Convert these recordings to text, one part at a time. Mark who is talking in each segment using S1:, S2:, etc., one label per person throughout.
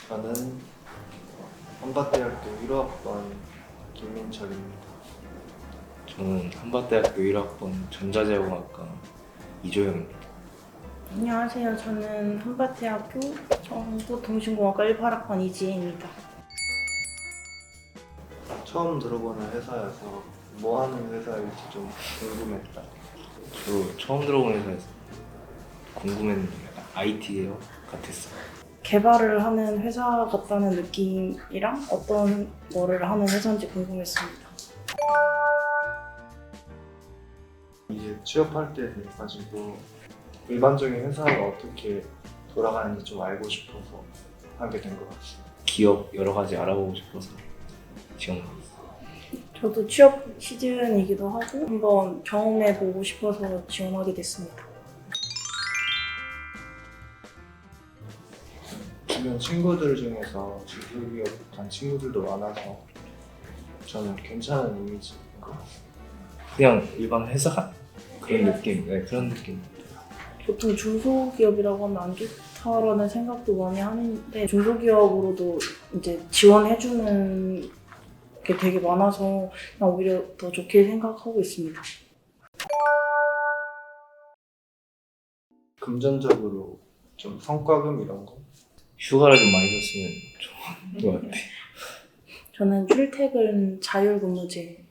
S1: 저는 한밭대학교 1호학번 김민철입니다.
S2: 저는 한밭대학교 1학번 전자제공학과 이조영입니다.
S3: 안녕하세요. 저는 한밭대학교 정보통신공학과 18학번 이지혜입니다.
S1: 처음 들어보는 회사여서 뭐 하는 회사일지 좀 궁금했다.
S2: 저 처음 들어본 회사에서 궁금했는데 약간 IT 계열 같았어요.
S3: 개발을 하는 회사 같다는 느낌이랑 어떤 거를 하는 회사인지 궁금했습니다.
S1: 이제 취업할 때 돼가지고 일반적인 회사가 어떻게 돌아가는지 좀 알고 싶어서 하게 된 것 같습니다.
S2: 기업 여러 가지 알아보고 싶어서 지원했어요.
S3: 저도 취업 시즌이기도 하고 한번 경험해보고 싶어서 지원하게 됐습니다.
S1: 주변 친구들 중에서 중소기업 간 친구들도 많아서 저는 괜찮은 이미지인 것 같습니다.
S2: 그냥 일반 회사 그런 느낌, 네, 그런 느낌.
S3: 보통 중소기업이라고 하면 안 좋다라는 생각도 많이 하는데 중소기업으로도 이제 지원해주는 게 되게 많아서 그냥 오히려 더 좋게 생각하고 있습니다.
S1: 금전적으로 좀 성과금 이런 거
S2: 휴가를 좀 많이 줬으면 좋을 것 같아.
S3: 저는 출퇴근 자율근무제.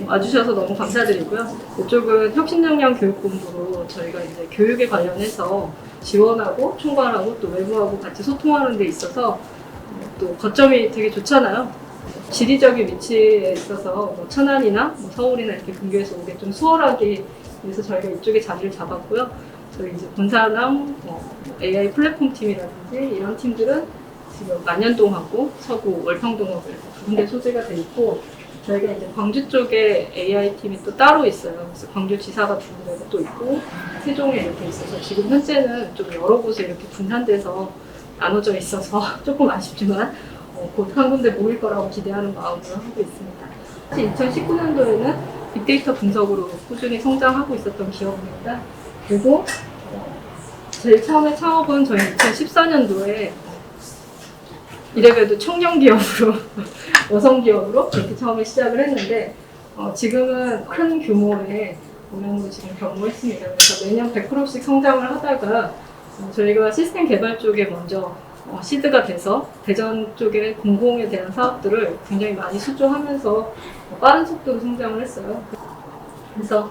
S4: 와주셔서 너무 감사드리고요. 이쪽은 혁신역량 교육본부로 저희가 이제 교육에 관련해서 지원하고 총괄하고 또 외부하고 같이 소통하는 데 있어서 또 거점이 되게 좋잖아요. 지리적인 위치에 있어서 뭐 천안이나 뭐 서울이나 이렇게 근교에서 오게 좀 수월하게 그래서 저희가 이쪽에 자리를 잡았고요. 저희 이제 본사랑 AI 플랫폼 팀이라든지 이런 팀들은 지금 만년동하고 서구 월평동하고 이렇게 두 군데 소재가 돼 있고 저희가 이제 광주 쪽에 AI 팀이 또 따로 있어요. 그래서 광주지사가 두 군데가 또 있고 세종에 이렇게 있어서 지금 현재는 좀 여러 곳에 이렇게 분산돼서 나눠져 있어서 조금 아쉽지만 곧 한 군데 모일 거라고 기대하는 마음으로 하고 있습니다. 사실 2019년도에는 빅데이터 분석으로 꾸준히 성장하고 있었던 기업입니다. 그리고 제일 처음에 창업은 저희 2014년도에 이래봬도 청년 기업으로 여성 기업으로 그렇게 처음에 시작을 했는데 지금은 큰 규모의 운영으로 지금 경무했습니다. 그래서 매년 100%씩 성장을 하다가 저희가 시스템 개발 쪽에 먼저 시드가 돼서 대전 쪽의 공공에 대한 사업들을 굉장히 많이 수주하면서 빠른 속도로 성장을 했어요. 그래서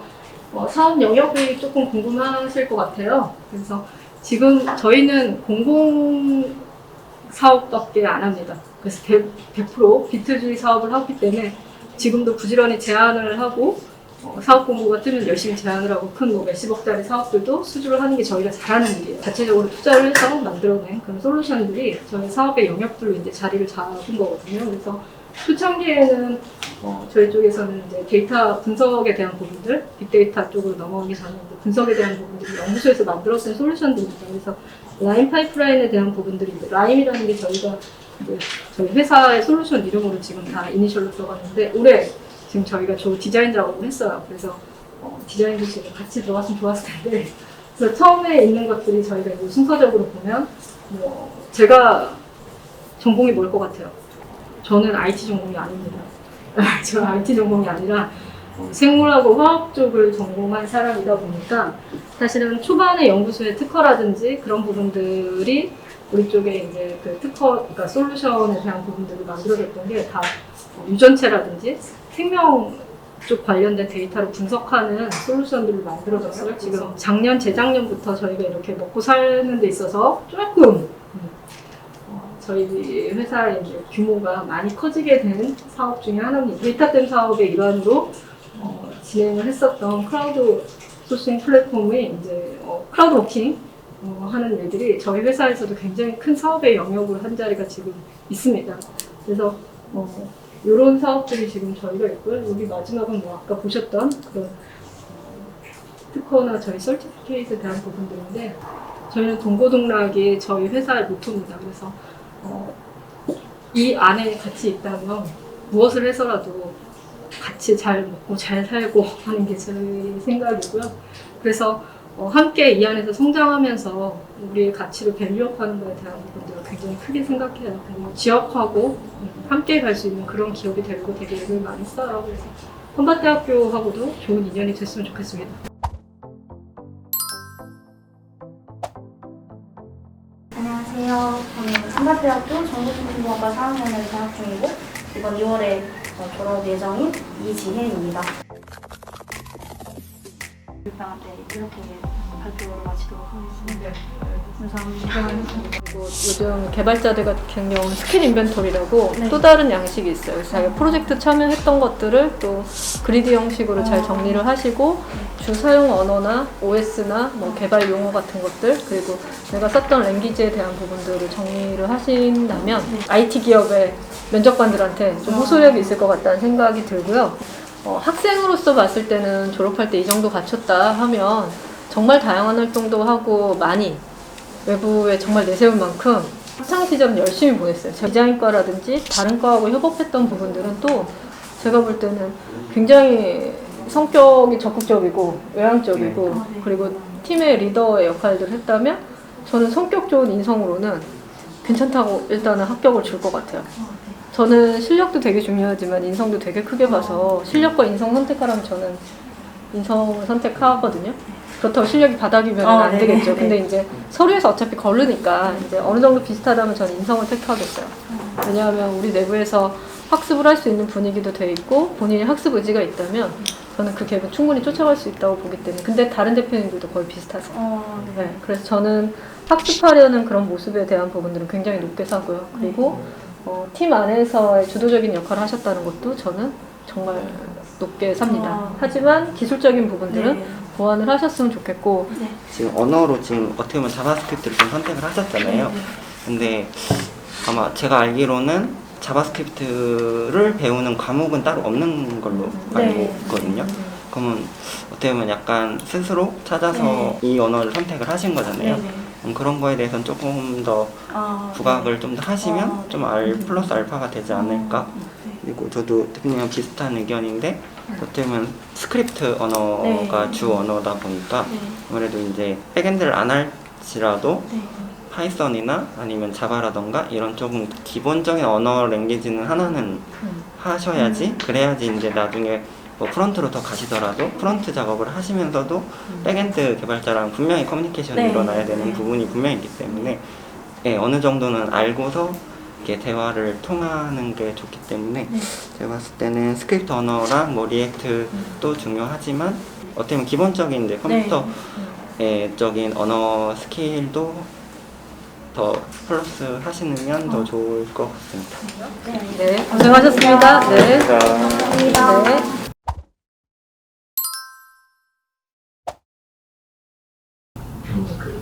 S4: 사업 영역이 조금 궁금하실 것 같아요. 그래서 지금 저희는 공공 사업밖에 안 합니다. 그래서 100% 비트주의 사업을 하기 때문에 지금도 부지런히 제안을 하고 사업 공고가 뜨면 열심히 제안을 하고 큰 뭐 몇십억짜리 사업들도 수주를 하는 게 저희가 잘하는 일이에요. 자체적으로 투자를 해서 만들어낸 그런 솔루션들이 저희 사업의 영역들로 이제 자리를 잡은 거거든요. 그래서 초창기에는 저희 쪽에서는 이제 데이터 분석에 대한 부분들, 빅데이터 쪽으로 넘어가기 전에 분석에 대한 부분들이 연구소에서 만들었던 솔루션들입니다. 그래서 라임 파이프라인에 대한 부분들이 라임이라는 게 저희가 이제 저희 회사의 솔루션 이름으로 지금 다 이니셜로 들어갔는데 올해 지금 저희가 저 디자인 작업을 했어요. 그래서 디자인도 지금 같이 들어갔으면 좋았을 텐데 그래서 처음에 있는 것들이 저희가 이제 순서적으로 보면 제가 전공이 뭘 것 같아요? 저는 IT 전공이 아닙니다. 저는 IT 전공이 아니라 생물하고 화학 쪽을 전공한 사람이다 보니까 사실은 초반에 연구소의 특허라든지 그런 부분들이 우리 쪽에 이제 그 특허, 그러니까 솔루션에 대한 부분들을 만들어졌던 게 다 유전체라든지 생명 쪽 관련된 데이터를 분석하는 솔루션들을 만들어졌어요. 지금 작년, 재작년부터 저희가 이렇게 먹고 사는 데 있어서 조금 저희 회사의 이제 규모가 많이 커지게 된 사업 중에 하나입니다. 데이터댐 사업의 일환으로 진행을 했었던 크라우드 소싱 플랫폼의 이제 크라우드 워킹 하는 일들이 저희 회사에서도 굉장히 큰 사업의 영역으로 한 자리가 지금 있습니다. 그래서 이런 사업들이 지금 저희가 있고요. 여기 마지막은 뭐 아까 보셨던 그런 특허나 저희 서티피케이트에 대한 부분들인데 저희는 동고동락이 저희 회사의 모토입니다. 그래서 이 안에 같이 있다면 무엇을 해서라도 같이 잘 먹고 잘 살고 하는 게 제 생각이고요. 그래서 함께 이 안에서 성장하면서 우리의 가치를 밸류업하는 것에 대한 부분들을 굉장히 크게 생각해요. 그리고 지역하고 함께 갈 수 있는 그런 기업이 되려고 되게 애를 많이 써요. 그래서 한밭대학교하고도 좋은 인연이 됐으면 좋겠습니다.
S5: 안녕하세요. 저는 한밭대학교 정보통신공학과 4학년을 재학 중이고 이번 2월에 졸업 예정인 이지혜입니다. 불평한테 이렇게 발표를 마치도록 하겠습니다. 감사합니다.
S4: 그리고 요즘 개발자들 같은 경우는 스킬 인벤토리라고
S5: 네.
S4: 또 다른 양식이 있어요. 그래서 자기가 프로젝트 참여했던 것들을 또 그리드 형식으로 잘 정리를 하시고 주 사용 언어나 OS나 뭐 개발 용어 같은 것들 그리고 내가 썼던 랭귀지에 대한 부분들을 정리를 하신다면 IT 기업의 면접관들한테 좀 호소력이 있을 것 같다는 생각이 들고요. 학생으로서 봤을 때는 졸업할 때 이 정도 갖췄다 하면 정말 다양한 활동도 하고 많이 외부에 정말 내세울 만큼 학창 시절은 열심히 보냈어요. 제가 디자인과라든지 다른 과하고 협업했던 부분들은 또 제가 볼 때는 굉장히 성격이 적극적이고 외향적이고 그리고 팀의 리더의 역할들을 했다면 저는 성격 좋은 인성으로는 괜찮다고 일단은 합격을 줄 것 같아요. 저는 실력도 되게 중요하지만 인성도 되게 크게 봐서 실력과 인성 선택하라면 저는 인성을 선택하거든요. 그렇다고 실력이 바닥이면 안 되겠죠. 근데 이제 서류에서 어차피 거르니까 이제 어느 정도 비슷하다면 저는 인성을 택하겠어요. 왜냐하면 우리 내부에서 학습을 할 수 있는 분위기도 돼 있고 본인이 학습 의지가 있다면 저는 그 갭은 충분히 쫓아갈 수 있다고 보기 때문에 근데 다른 대표님들도 거의 비슷하세요. 네, 그래서 저는 학습하려는 그런 모습에 대한 부분들은 굉장히 높게 사고요. 그리고 팀 안에서의 주도적인 역할을 하셨다는 것도 저는 정말 높게 삽니다. 하지만 기술적인 부분들은 보완을 하셨으면 좋겠고
S6: 지금 언어로 지금 어떻게 보면 자바스크립트를 좀 선택을 하셨잖아요. 근데 아마 제가 알기로는 자바스크립트를 배우는 과목은 따로 없는 걸로 알고 있거든요. 그러면 어떻게 보면 약간 스스로 찾아서 이 언어를 선택을 하신 거잖아요. 그런 거에 대해서는 조금 더 부각을 좀 더 하시면 좀 R 플러스 알파가 되지 않을까. 그리고 저도 대표님이랑 비슷한 의견인데 어떻게 보면 스크립트 언어가 주 언어다 보니까 아무래도 이제 백엔드를 안 할지라도 파이썬이나 아니면 자바라던가 이런 조금 기본적인 언어 랭귀지는 하나는 하셔야지 그래야지 이제 나중에 뭐 프론트로 더 가시더라도 프론트 작업을 하시면서도 백엔드 개발자랑 분명히 커뮤니케이션이 일어나야 되는 부분이 분명히 있기 때문에 어느 정도는 알고서 이렇게 대화를 통하는 게 좋기 때문에 제가 봤을 때는 스크립트 언어랑 뭐 리액트도 중요하지만 어떻게 보면 기본적인 이제 컴퓨터적인 언어 스킬도 더 플러스 하시면 더 좋을 것 같습니다.
S4: 네, 고생하셨습니다. 네.
S5: 감사합니다.
S4: 네.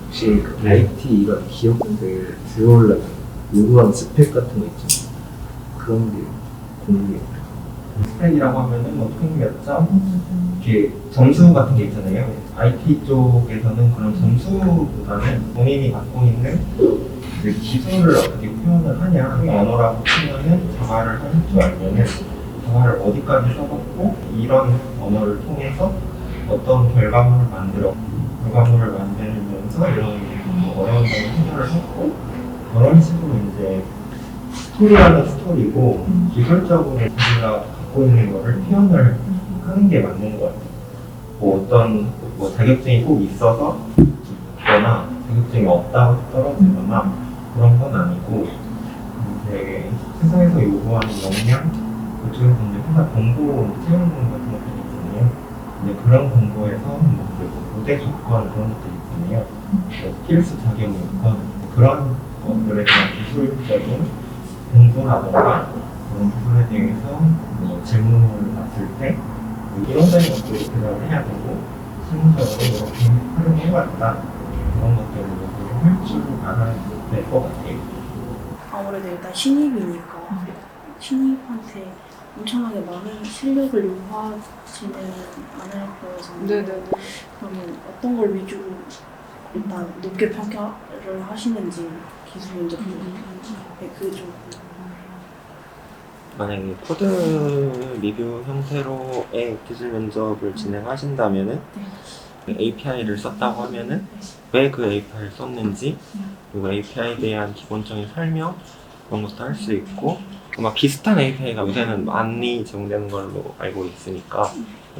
S2: 혹시 IT 이런 기업들 들어오려면 요구하는 스펙 같은 거 있잖아요. 그런 게 궁금해요.
S1: 스펙이라고 하면은 뭐 총 몇 점? 이렇게 점수 같은 게 있잖아요. IT 쪽에서는 그런 점수보다는 본인이 갖고 있는 그 기술을 어떻게 표현을 하냐. 언어라고 치면은 자바를 할 줄 알면은 자바를 어디까지 써봤고 이런 언어를 통해서 어떤 결과물을 만들면서 이런 어려운 점을 해결을 했고 그런 식으로 이제 스토리라는 스토리고 기술적으로 우리가 갖고 있는 거를 표현을 하는 게 맞는 것 같아요. 뭐 어떤 자격증이 꼭 있어서 있거나 자격증이 없다고 떨어지거나 그런 건 아니고 이제 회사에서 요구하는 역량 그중에서 이제 회사 공고 채용 같은 것들이 있잖아요. 이제 그런 공고에서 뭐 무대 조건 그런 것들이 있잖아요. 뭐 필수 자격이 있건 그런 것들에 대한 기술적인 공부라던가 그런 부분에 대해서 뭐 질문을 받을 때 이론적인 것들을 대답을 해야 되고 실무적으로 이렇게 활용해 왔다 그런 것들을 할 줄 알아야 될 것 같아요.
S3: 아무래도 일단 신입이니까 신입한테 엄청나게 많은 실력을 요구하지는 않을 거여서 그러면 어떤 걸 위주로 일단 높게 평가를 하시는지 기술 면접 그게 좀
S6: 만약에 코드 리뷰 형태로의 기술 면접을 진행하신다면은
S1: API를 썼다고 하면은 왜 그 API를 썼는지, 그리고 API에 대한 기본적인 설명 그런 것도 할 수 있고, 아마 비슷한 API가 요새는 많이 제공되는 걸로 알고 있으니까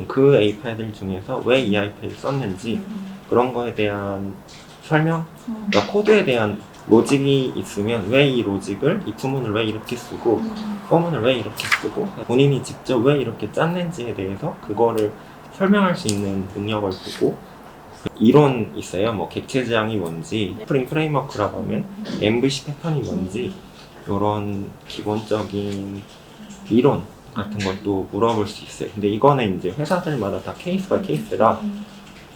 S1: 그 API들 중에서 왜 이 API를 썼는지 그런 거에 대한 설명, 그러니까 코드에 대한 로직이 있으면 왜 이 로직을, 이 구문을 왜 이렇게 쓰고 포문을 왜 이렇게 쓰고 본인이 직접 왜 이렇게 짰는지에 대해서 그거를 설명할 수 있는 능력을 보고, 이론 있어요. 뭐 객체 지향이 뭔지, 스프링 프레임워크라고 하면 MVC 패턴이 뭔지, 이런 기본적인 이론 같은 것도 물어볼 수 있어요. 근데 이거는 이제 회사들마다 다 케이스 바이 케이스라,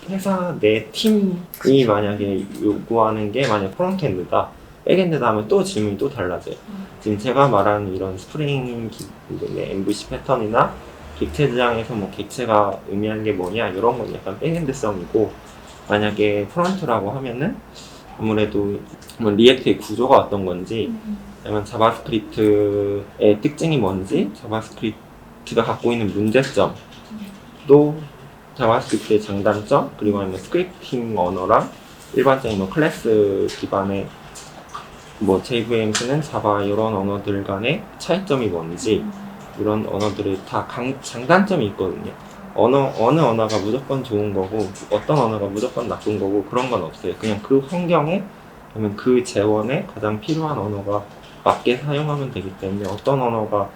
S1: 회사 내 팀이 만약에 요구하는 게 만약 프론트엔드다, 백엔드다 하면 또 질문이 또 달라져요. 지금 제가 말하는 이런 스프링 MVC 패턴이나 객체 지향에서 뭐 객체가 의미하는 게 뭐냐, 이런 건 약간 백엔드성이고, 만약에 프론트라고 하면은 아무래도 뭐 리액트의 구조가 어떤 건지, 아니면 자바스크립트의 특징이 뭔지, 자바스크립트가 갖고 있는 문제점, 또 자바스크립트의 장단점, 그리고 아니면 스크립팅 언어랑 일반적인 뭐 클래스 기반의 뭐 JVM 쓰는 자바 이런 언어들 간의 차이점이 뭔지, 이런 언어들이 다 장단점이 있거든요. 어느 언어가 무조건 좋은 거고 어떤 언어가 무조건 나쁜 거고 그런 건 없어요. 그냥 그 환경에, 아니면 그 재원에 가장 필요한 언어가 맞게 사용하면 되기 때문에, 어떤 언어가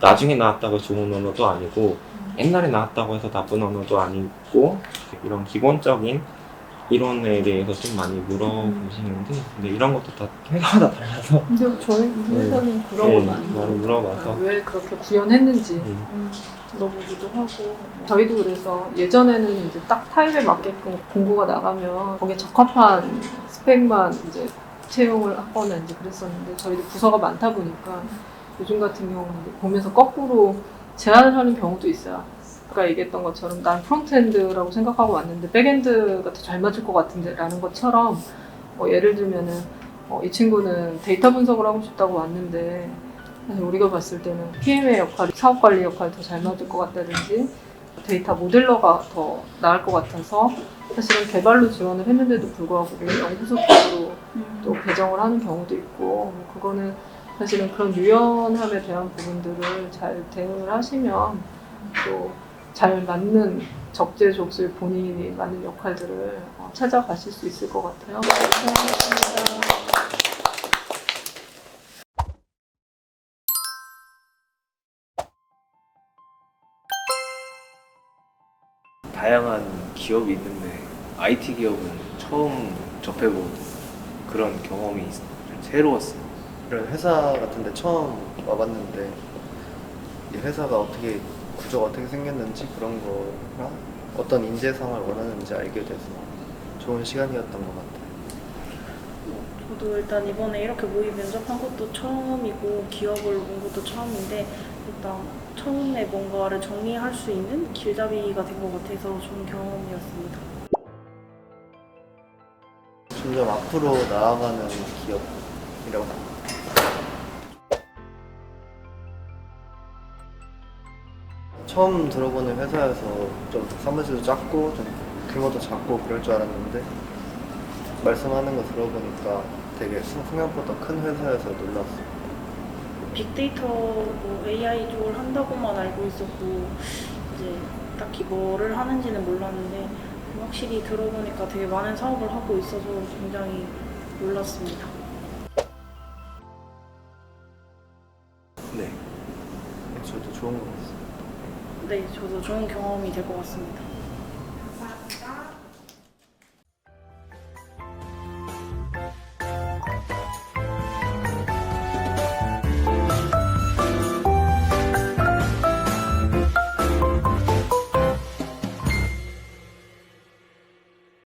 S1: 나중에 나왔다고 좋은 언어도 아니고 옛날에 나왔다고 해서 나쁜 언어도 아니고, 이런 기본적인 이론에 대해서 좀 많이 물어보시는데, 근데 이런 것도 다 회사마다 달라서
S4: 근데 저희 회사는 그런 거 많이
S1: 물어봐서
S4: 왜 그렇게 구현했는지 물어보기도 하고, 저희도 그래서 예전에는 이제 딱 타입에 맞게끔 공고가 나가면 거기에 적합한 스펙만 이제 채용을 하거나 이제 그랬었는데, 저희도 부서가 많다 보니까 요즘 같은 경우는 보면서 거꾸로 제안을 하는 경우도 있어요. 아까 얘기했던 것처럼 난 프론트엔드라고 생각하고 왔는데 백엔드가 더 잘 맞을 것 같은데 라는 것처럼, 예를 들면은 이 친구는 데이터 분석을 하고 싶다고 왔는데 사실 우리가 봤을 때는 PM의 역할이 사업관리 역할이 더 잘 맞을 것 같다든지 데이터 모델러가 더 나을 것 같아서 사실은 개발로 지원을 했는데도 불구하고 연구소 쪽으로 또 배정을 하는 경우도 있고, 그거는 사실은 그런 유연함에 대한 부분들을 잘 대응을 하시면 또 잘 맞는 적재적소에 본인이 맞는 역할들을 찾아가실 수 있을 것 같아요. 감사합니다.
S2: 다양한 기업이 있는데 IT 기업은 처음 접해본 그런 경험이 좀 새로웠어요.
S7: 이런 회사 같은데 처음 와봤는데 이 회사가 어떻게 구조가 어떻게 생겼는지 그런 거랑 어떤 인재상을 원하는지 알게 돼서 좋은 시간이었던 것 같아요.
S3: 저도 일단 이번에 이렇게 모의 면접한 것도 처음이고 기업을 온 것도 처음인데, 일단 처음에 뭔가를 정리할 수 있는 길잡이가 된 것 같아서 좋은 경험이었습니다.
S7: 점점 앞으로 나아가는 기업이라고 생각합니다. 처음 들어보는 회사여서 좀 사무실도 작고 좀 규모도 작고 그럴 줄 알았는데 말씀하는 거 들어보니까 되게 생각보다 큰 회사여서 놀랐어요.
S3: 빅데이터, 뭐 AI 쪽을 한다고만 알고 있었고 이제 딱히 뭐를 하는지는 몰랐는데 확실히 들어보니까 되게 많은 사업을 하고 있어서 굉장히 놀랐습니다.
S7: 네, 저도 좋은 것 같습니다.
S3: 네, 저도 좋은 경험이 될 것 같습니다.